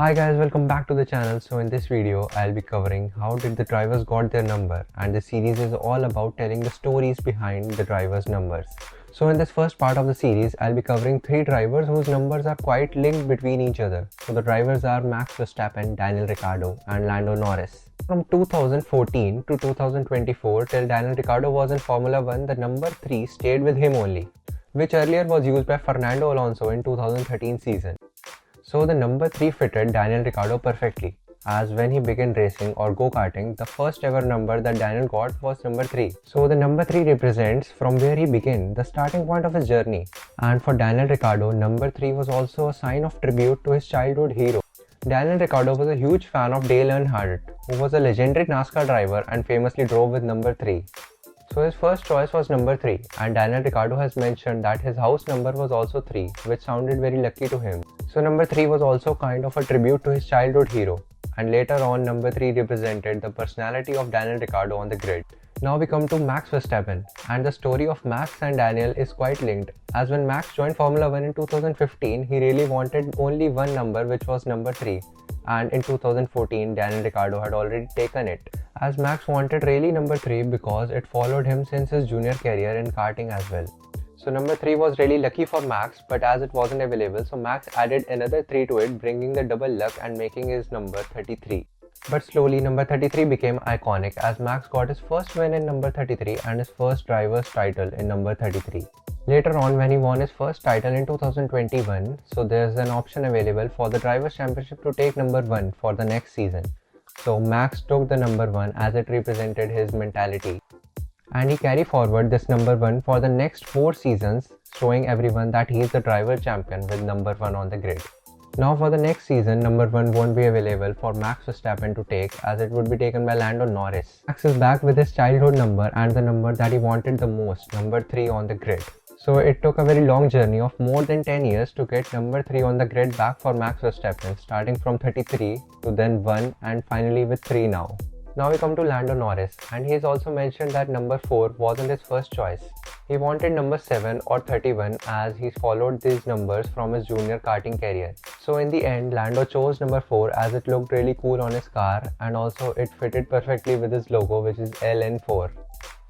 Hi guys, welcome back to the channel. So in this video, I'll be covering how did the drivers got their number, and the series is all about telling the stories behind the drivers' numbers. So in this first part of the series, I'll be covering 3 drivers whose numbers are quite linked between each other. So the drivers are Max Verstappen, Daniel Ricciardo and Lando Norris. From 2014 to 2024 till Daniel Ricciardo was in Formula 1, the number 3 stayed with him only, which earlier was used by Fernando Alonso in 2013 season. So the number 3 fitted Daniel Ricciardo perfectly, as when he began racing or go-karting, the first ever number that Daniel got was number 3. So the number 3 represents from where he began, the starting point of his journey. And for Daniel Ricciardo, number 3 was also a sign of tribute to his childhood hero. Daniel Ricciardo was a huge fan of Dale Earnhardt, who was a legendary NASCAR driver and famously drove with number 3. So his first choice was number 3, and Daniel Ricciardo has mentioned that his house number was also 3, which sounded very lucky to him. So number 3 was also kind of a tribute to his childhood hero, and later on number 3 represented the personality of Daniel Ricciardo on the grid. Now we come to Max Verstappen, and the story of Max and Daniel is quite linked, as when Max joined Formula 1 in 2015, he really wanted only one number, which was number 3, and in 2014 Daniel Ricciardo had already taken it, as Max wanted really number 3 because it followed him since his junior career in karting as well. So number 3 was really lucky for Max, but as it wasn't available, so Max added another 3 to it, bringing the double luck and making his number 33. But slowly number 33 became iconic, as Max got his first win in number 33 and his first driver's title in number 33. Later on, when he won his first title in 2021, so there's an option available for the Drivers' Championship to take number 1 for the next season. So Max took the number 1 as it represented his mentality. And he carried forward this number 1 for the next 4 seasons, showing everyone that he is the driver champion with number 1 on the grid. Now for the next season, number 1 won't be available for Max Verstappen to take, as it would be taken by Lando Norris. Max is back with his childhood number and the number that he wanted the most, number 3 on the grid. So it took a very long journey of more than 10 years to get number 3 on the grid back for Max Verstappen, starting from 33 to then 1 and finally with 3 now. Now we come to Lando Norris, and he has also mentioned that number 4 wasn't his first choice. He wanted number 7 or 31, as he's followed these numbers from his junior karting career. So in the end, Lando chose number 4 as it looked really cool on his car, and also it fitted perfectly with his logo, which is LN4.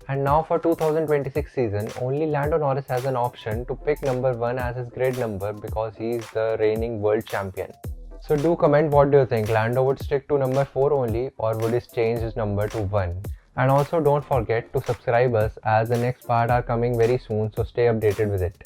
And now for 2026 season, only Lando Norris has an option to pick number 1 as his grid number because he is the reigning world champion. So do comment, what do you think? Lando would stick to number 4 only, or would he change his number to 1? And also don't forget to subscribe us, as the next part are coming very soon, so stay updated with it.